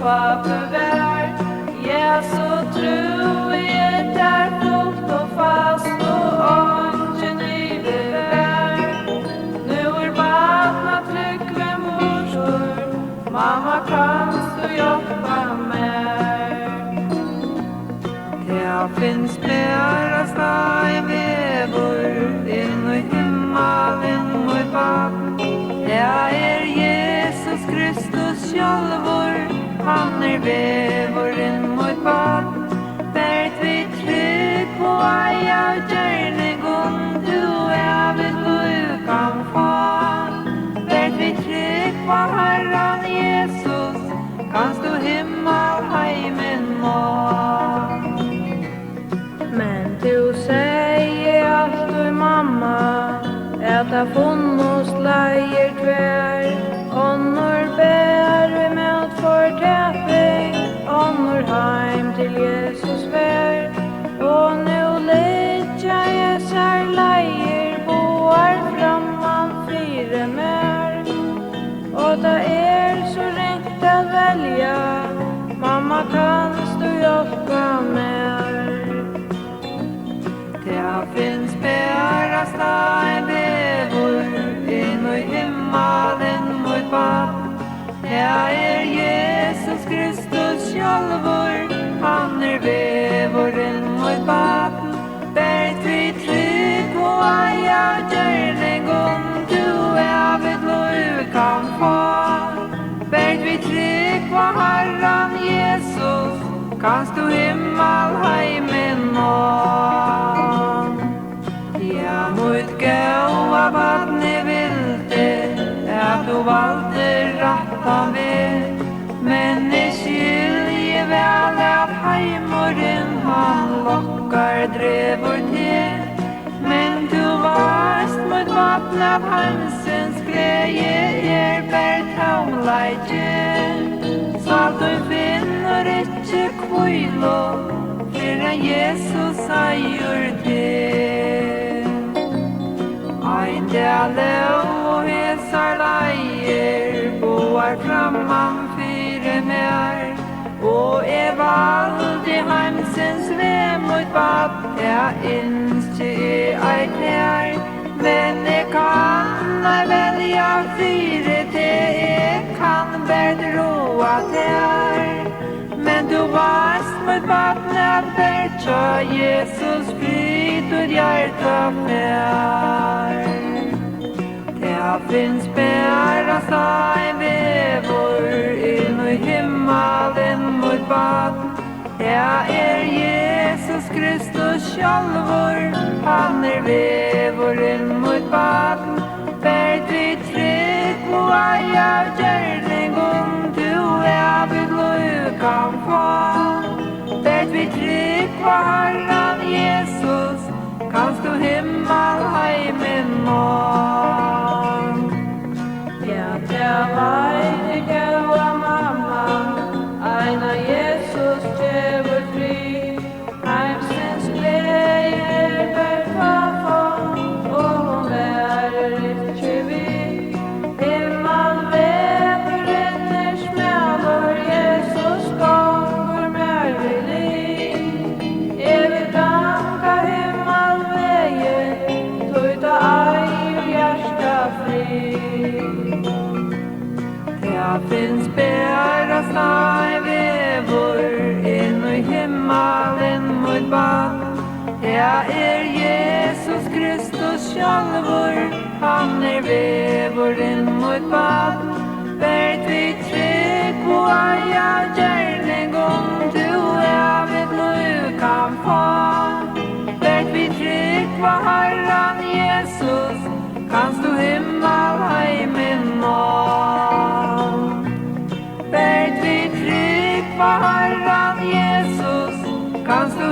pappe vær. Ja, så tror jeg der fullt og fast og ånden i vær. Nu barna trygg ved morsor, mamma kanst du hjelpa mer. Det finns bära steg vevor inn i himmelen mot barn. Det Jesus Kristus sjálvor, han vevor inn mot barn. Bert vi trygg på eia gjerningon, du vid liv kan få. Bert vi trygg på Herren Jesus, kanst du himmelheimen nå. Men du säger alltid mamma att jag funnits lejer tvär. Honor bär vi med för täpping, honor heim till Jesus vär. Och nu lägger jag sär lejer boar framman fyra mer. Och det så rätt att välja, mamma kanst du hjälpa mer. Det finns bära steg vevor inn i himmelen mot barn. Det Jesus Kristus sjálvor, han vevor inn mot barn. Bert vi trygg på eia gjerningon, du vid liv kan få. Bert vi trygg på Herren Jesus, kanst du himmelheimen nå. Ja, mot gåa badne vilde, at du valgte rattan ved. Men I skilje vel at heimuren han lokkar drevor til. Men du varst mot vatten at hansens glede bær taumleidje. Så du finner ikke kvilo, for Jesus eier det. Ein dele og hesar leier, boar framman fyre mer. Og valgte heimsens ved mot bad, innskje ei klær. Men kan velja fyre til, kan bært roa til. Men du varst mot vattnet bært, så Jesus frid og hjerta fær. Det finns bära steg vevor inn i himmelen mot barn. Det Jesus Kristus sjálvor, han vevor inn mot barn. Bert vi trygg på eia gjerningon, du vid liv kan få. Bert vi trygg på Herren Jesus, kanst du himmelheimen nå. Ja, veit ikke hva mamma, eina Jesus djevor fri. Heimsens glede bær kvaffon, og hun værer ikke vi. Himmalvegurin smelor, Jesus gonger mer vi liv. Jeg vil danka himmalvegen, tøyta ei og hjärsta fri. Det finns bära steg vevor inn i himmelen mot barn. Det Jesus Kristus sjálvor, han vevor inn mot barn. Bert vi trygg på eia gjerningon, du vid liv kan få. Bert vi trygg på Herren Jesus, kanst du himmelheimen nå. Bert vi trygg på Herren Jesus, kanst du